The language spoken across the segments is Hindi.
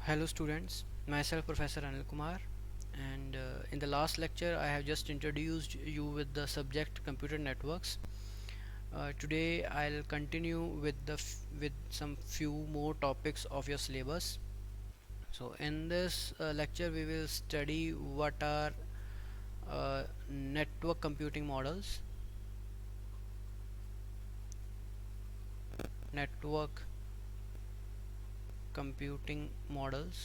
Hello students, myself Professor Anil Kumar, and in the last lecture I have just introduced you with the subject computer networks. Today I'll continue with with some few more topics of your syllabus. So in this lecture we will study what are network computing models, network computing models.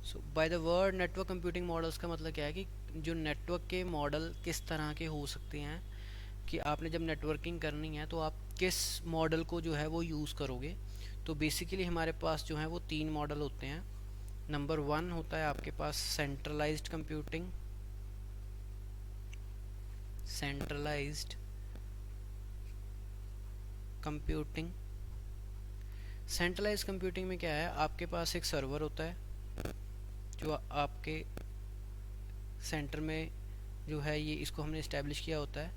So by the word network computing models का मतलब क्या है कि जो नेटवर्क के मॉडल किस तरह के हो सकते हैं, कि आपने जब नेटवर्किंग करनी है तो आप किस मॉडल को जो है वो यूज़ करोगे। तो बेसिकली हमारे पास जो है वो तीन मॉडल होते हैं। नंबर वन होता है आपके पास centralised computing. Centralised computing centralised computing में क्या है, आपके पास एक सर्वर होता है जो आपके सेंटर में जो है ये इसको हमने इस्टेब्लिश किया होता है।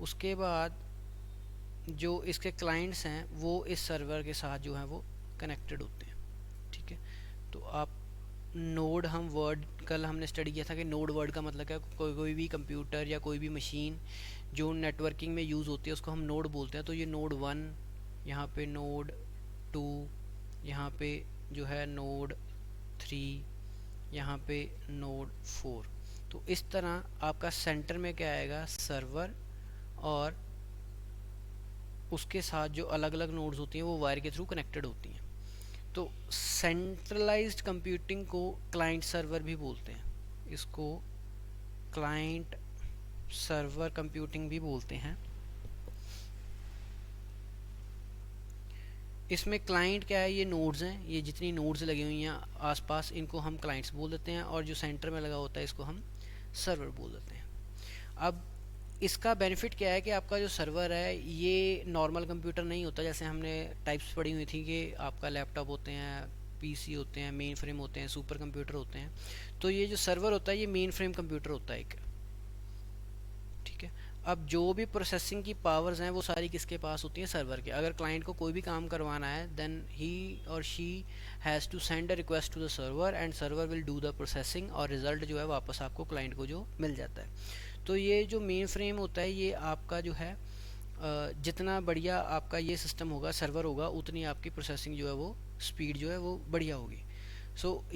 उसके बाद जो इसके क्लाइंट्स हैं वो इस सर्वर के साथ जो है वो कनेक्टेड होते हैं। ठीक है, तो आप नोड, हम वर्ड कल हमने स्टडी किया था कि नोड वर्ड का मतलब क्या, कोई भी कंप्यूटर या कोई भी मशीन जो नेटवर्किंग में यूज़ होती है उसको हम नोड बोलते हैं। तो ये नोड वन, यहाँ पे नोड टू, यहाँ पे जो है नोड थ्री, यहाँ पे नोड फोर। तो इस तरह आपका सेंटर में क्या आएगा, सर्वर, और उसके साथ जो अलग अलग नोड्स होती हैं वो वायर के थ्रू कनेक्टेड होती हैं। तो सेंट्रलाइज्ड कंप्यूटिंग को क्लाइंट सर्वर भी बोलते हैं, इसको क्लाइंट सर्वर कंप्यूटिंग भी बोलते हैं। इसमें क्लाइंट क्या है, ये नोड्स हैं, ये जितनी नोड्स लगी हुई हैं आसपास इनको हम क्लाइंट्स बोल देते हैं, और जो सेंटर में लगा होता है इसको हम सर्वर बोल देते हैं। अब इसका बेनिफिट क्या है कि आपका जो सर्वर है ये नॉर्मल कंप्यूटर नहीं होता। जैसे हमने टाइप्स पढ़ी हुई थी कि आपका लैपटॉप होते हैं, पीसी होते हैं, मेन फ्रेम होते हैं, सुपर कंप्यूटर होते हैं। तो ये जो सर्वर होता है ये मेन फ्रेम कंप्यूटर होता है एक। ठीक है, अब जो भी प्रोसेसिंग की पावर्स हैं वो सारी किसके पास होती हैं, सर्वर के। अगर क्लाइंट को कोई भी काम करवाना है देन ही और she has to send a request to the server and server will do the processing, और रिजल्ट जो है वापस आपको क्लाइंट को जो मिल जाता है। तो ये जो मेन फ्रेम होता है ये आपका जो है जितना बढ़िया आपका ये सिस्टम होगा, सर्वर होगा, उतनी आपकी प्रोसेसिंग जो है वो स्पीड जो है वो बढ़िया होगी।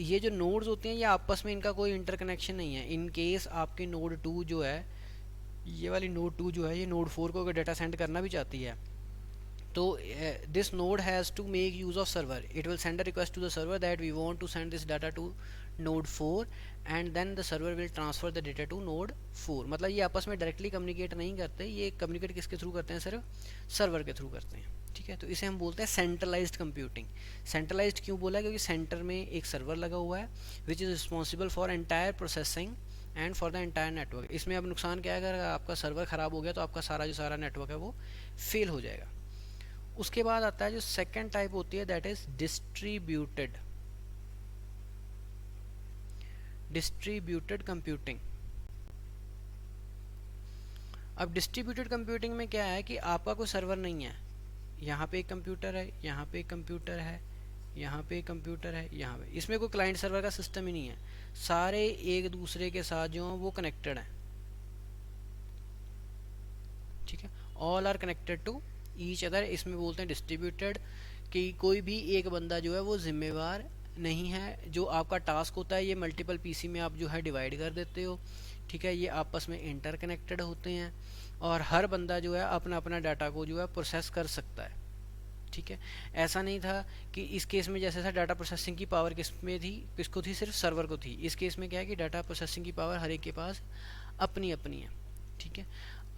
ये जो नोड्स होते हैं ये आपस में इनका कोई इंटरकनेक्शन नहीं है। इन केस आपके नोड टू जो है, ये वाली नोड टू जो है ये नोड फोर को अगर डाटा सेंड करना भी चाहती है तो this node has to make use of server, it will send a request to the server that we want to send this data to node four, and then the server will transfer the data to node four. मतलब ये आपस में डायरेक्टली कम्युनिकेट नहीं करते, ये कम्युनिकेट किसके थ्रू करते हैं, सिर्फ सर्वर के थ्रू करते हैं। ठीक है, तो इसे हम बोलते हैं सेंट्रलाइज्ड कंप्यूटिंग। सेंट्रलाइज्ड क्यों बोला, क्योंकि सेंटर में एक सर्वर लगा हुआ है which is responsible for entire processing and for the entire network. इसमें अब नुकसान क्या है, अगर आपका सर्वर ख़राब हो गया तो आपका सारा जो सारा नेटवर्क है वो फेल हो जाएगा। उसके बाद आता है जो सेकेंड टाइप होती है, that is distributed distributed computing. अब डिस्ट्रीब्यूटेड कंप्यूटिंग में क्या है कि आपका कोई सर्वर नहीं है, यहाँ पे एक कंप्यूटर है, यहाँ पे एक कंप्यूटर है, यहाँ पे एक कंप्यूटर है, यहाँ पे, इसमें कोई क्लाइंट सर्वर का सिस्टम ही नहीं है। सारे एक दूसरे के साथ जो हैं वो कनेक्टेड हैं। ठीक है, all are connected to each other. इसमें बोलते हैं डिस्ट्रीब्यूटेड, कि कोई भी एक बंदा जो है वो जिम्मेवार नहीं है। जो आपका टास्क होता है ये मल्टीपल पीसी में आप जो है डिवाइड कर देते हो। ठीक है, ये आपस में इंटरकनेक्टेड होते हैं और हर बंदा जो है अपना अपना डाटा को जो है प्रोसेस कर सकता है। ठीक है, ऐसा नहीं था कि इस केस में जैसे था डाटा प्रोसेसिंग की पावर किस में थी, किसको थी, सिर्फ सर्वर को थी। इस केस में क्या है कि डाटा प्रोसेसिंग की पावर हर एक के पास अपनी अपनी है। ठीक है,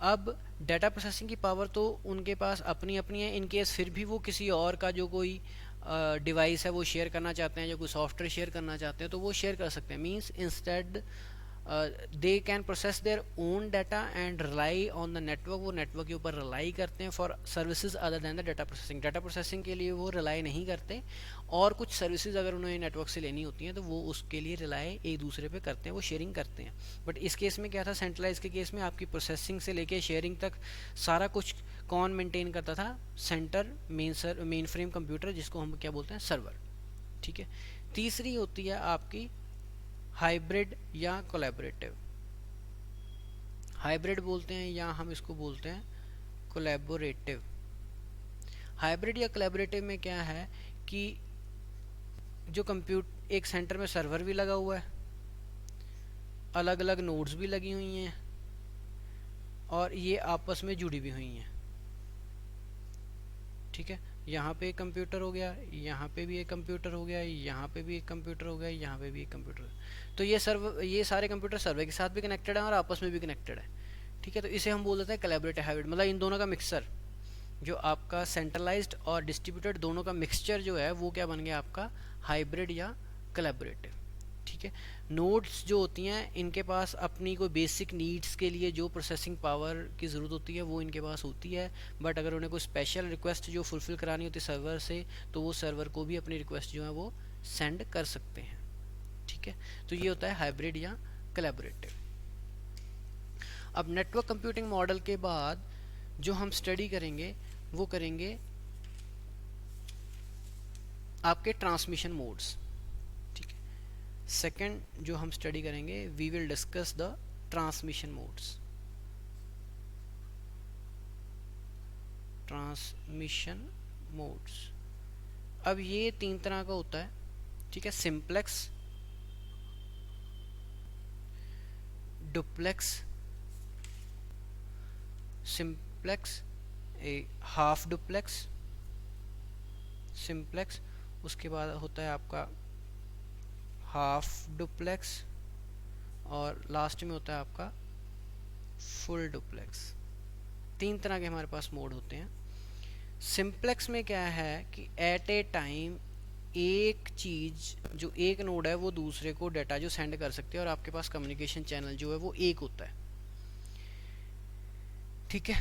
अब डाटा प्रोसेसिंग की पावर तो उनके पास अपनी अपनी है, इन केस फिर भी वो किसी और का जो कोई डिवाइस है वो शेयर करना चाहते हैं, जो कोई सॉफ्टवेयर शेयर करना चाहते हैं तो वो शेयर कर सकते हैं। Means instead they can process their own data and rely on the network. वो नेटवर्क के ऊपर रिलाई करते हैं for services other than the data processing. Data processing के लिए वो रिलाई नहीं करते, और कुछ सर्विसेज अगर उन्हें नेटवर्क से लेनी होती हैं तो वो उसके लिए रिलाई एक दूसरे पे करते हैं, वो शेयरिंग करते हैं। बट इस केस में क्या था, सेंट्रलाइज के केस में आपकी प्रोसेसिंग से लेके शेयरिंग तक सारा कुछ कौन मेंटेन करता था, सेंटर मेन फ्रेम कंप्यूटर, जिसको हम क्या बोलते हैं, सर्वर। ठीक है। तीसरी होती है आपकी हाइब्रिड या कोलैबोरेटिव। हाइब्रिड बोलते हैं या हम इसको बोलते हैं कोलैबोरेटिव। हाइब्रिड या कोलैबोरेटिव में क्या है कि जो एक सेंटर में सर्वर भी लगा हुआ है, अलग अलग नोड्स भी लगी हुई हैं और ये आपस में जुड़ी भी हुई हैं। ठीक है, यहाँ पे एक कंप्यूटर हो गया, यहाँ पे भी एक कंप्यूटर हो गया, यहाँ पे भी एक कंप्यूटर हो गया, यहाँ पे भी एक कंप्यूटर। तो ये सारे कंप्यूटर सर्वर के साथ भी कनेक्टेड है और आपस में भी कनेक्टेड है। ठीक है, तो इसे हम बोल देते हैं कोलैबोरेटिव हाइब्रिड, मतलब इन दोनों का मिक्सर, जो आपका सेंट्रलाइज्ड और डिस्ट्रीब्यूटेड दोनों का मिक्सचर जो है वो क्या बन गया आपका हाइब्रिड या कोलैबोरेटिव। ठीक है, नोड्स जो होती हैं इनके पास अपनी कोई बेसिक नीड्स के लिए जो प्रोसेसिंग पावर की ज़रूरत होती है वो इनके पास होती है, बट अगर उन्हें कोई स्पेशल रिक्वेस्ट जो फुलफ़िल करानी होती है सर्वर से, तो वो सर्वर को भी अपनी रिक्वेस्ट जो है वो सेंड कर सकते हैं। ठीक है, तो ये होता है हाइब्रिड या कोलैबोरेटिव। अब नेटवर्क कंप्यूटिंग मॉडल के बाद जो हम स्टडी करेंगे वो करेंगे आपके ट्रांसमिशन मोड्स। ठीक है, सेकंड जो हम स्टडी करेंगे, we will discuss the transmission modes. Transmission modes, अब ये 3 तरह का होता है। ठीक है, simplex, duplex, simplex, half duplex, simplex, उसके बाद होता है आपका हाफ डुप्लेक्स और लास्ट में होता है आपका फुल डुप्लेक्स। 3 तरह के हमारे पास मोड होते हैं। सिंप्लेक्स में क्या है कि एट ए टाइम एक चीज़ जो एक नोड है वो दूसरे को डाटा जो सेंड कर सकते हैं और आपके पास कम्युनिकेशन चैनल जो है वो एक होता है। ठीक है,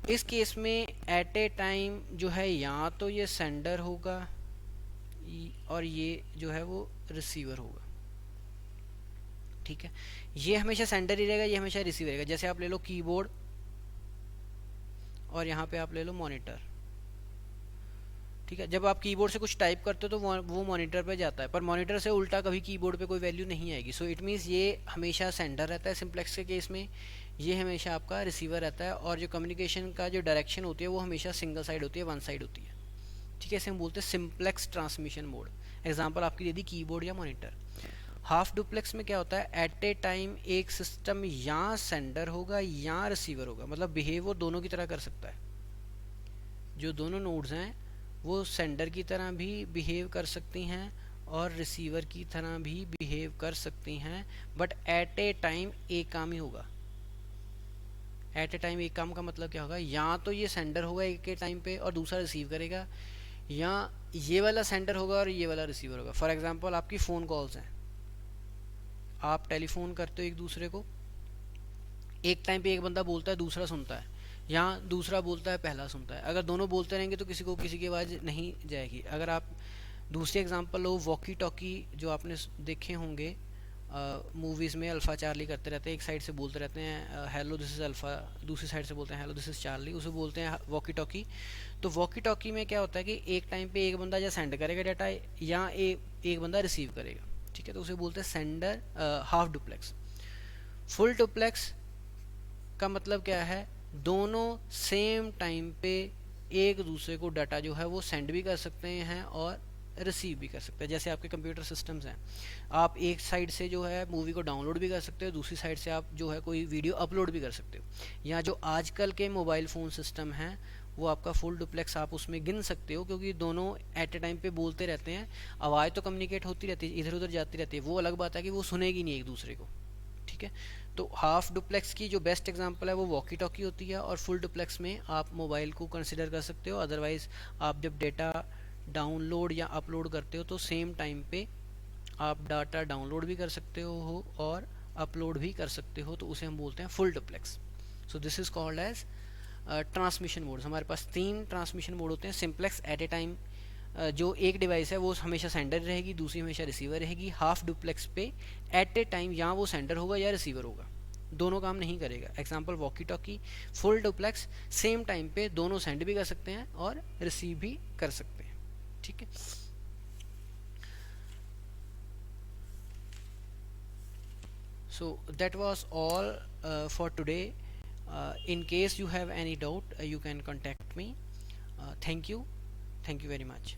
इस केस में एट ए टाइम जो है या तो ये सेंडर होगा और ये जो है वो रिसीवर होगा। ठीक है, ये हमेशा सेंडर ही रहेगा, ये हमेशा रिसीवर रहेगा। जैसे आप ले लो कीबोर्ड और यहाँ पे आप ले लो मॉनिटर। ठीक है, जब आप कीबोर्ड से कुछ टाइप करते हो तो वो मॉनिटर पे जाता है, पर मॉनिटर से उल्टा कभी कीबोर्ड पे कोई वैल्यू नहीं आएगी। सो इट मीन्स ये हमेशा सेंडर रहता है सिंप्लेक्स के केस में, ये हमेशा आपका रिसीवर रहता है और जो कम्युनिकेशन का जो डायरेक्शन होती है वो हमेशा सिंगल साइड होती है, वन साइड होती है। ठीक है, इसे हम बोलते हैं सिंप्लेक्स ट्रांसमिशन मोड। एग्जांपल आपकी दे दी कीबोर्ड या मॉनिटर। हाफ डुप्लेक्स में क्या होता है, एट ए टाइम एक सिस्टम या सेंडर होगा या रिसीवर होगा, मतलब बिहेव वो दोनों की तरह कर सकता है। जो दोनों नोड्स हैं वो सेंडर की तरह भी बिहेव कर सकती हैं और रिसीवर की तरह भी बिहेव कर सकती हैं, बट एट ए टाइम एक काम ही होगा। एट ए टाइम एक काम का मतलब क्या होगा, या तो ये सेंडर होगा एक के टाइम पे और दूसरा रिसीव करेगा, या ये वाला सेंडर होगा और ये वाला रिसीवर होगा। फॉर एग्जांपल आपकी फ़ोन कॉल्स हैं, आप टेलीफोन करते हो एक दूसरे को, एक टाइम पे एक बंदा बोलता है दूसरा सुनता है, या दूसरा बोलता है पहला सुनता है। अगर दोनों बोलते रहेंगे तो किसी को किसी की आवाज़ नहीं जाएगी। अगर आप दूसरी एग्जांपल लो, वॉकी टॉकी जो आपने देखे होंगे मूवीज़ में, अल्फ़ा चार्ली करते रहते हैं, एक साइड से बोलते रहते हैं हेलो दिस इज़ अल्फ़ा, दूसरी साइड से बोलते हैं हेलो दिस इज़ चार्ली, उसे बोलते हैं वॉकी टॉकी। तो वॉकी टॉकी में क्या होता है कि एक टाइम पे एक बंदा या सेंड करेगा डाटा या एक बंदा रिसीव करेगा। ठीक है, तो उसे बोलते हैं sender half duplex. Full duplex का मतलब क्या है, दोनों सेम टाइम पे एक दूसरे को डाटा जो है वो सेंड भी कर सकते हैं और रिसीव भी कर सकते हैं। जैसे आपके कंप्यूटर सिस्टम्स हैं, आप एक साइड से जो है मूवी को डाउनलोड भी कर सकते हो, दूसरी साइड से आप जो है कोई वीडियो अपलोड भी कर सकते हो। या जो आजकल के मोबाइल फ़ोन सिस्टम हैं वो आपका फुल डुप्लेक्स आप उसमें गिन सकते हो, क्योंकि दोनों एट ए टाइम पे बोलते रहते हैं, आवाज़ तो कम्युनिकेट होती रहती है, इधर उधर जाती रहती है, वो अलग बात है कि वो सुनेगी नहीं एक दूसरे को। ठीक है, तो हाफ डुप्लेक्स की जो बेस्ट एग्जांपल है वो वॉकी टॉकी होती है, और फुल डुप्लेक्स में आप मोबाइल को कंसिडर कर सकते हो। अदरवाइज़ आप जब डेटा डाउनलोड या अपलोड करते हो तो सेम टाइम पे आप डाटा डाउनलोड भी कर सकते हो और अपलोड भी कर सकते हो, तो उसे हम बोलते हैं full duplex. So this is called as transmission modes. हमारे पास 3 ट्रांसमिशन मोड होते हैं। सिंप्लेक्स एट ए टाइम जो एक डिवाइस है वो हमेशा सेंडर रहेगी, दूसरी हमेशा रिसीवर रहेगी। हाफ डुप्लेक्स पे एट ए टाइम या वो सेंडर होगा या रिसीवर होगा, दोनों काम नहीं करेगा। Example walkie talkie. Full duplex same time पे दोनों सेंड भी कर सकते हैं और रिसीव भी कर सकते हैं। ठीक है, So that was all for today. In case you have any doubt, you can contact me. Thank you very much.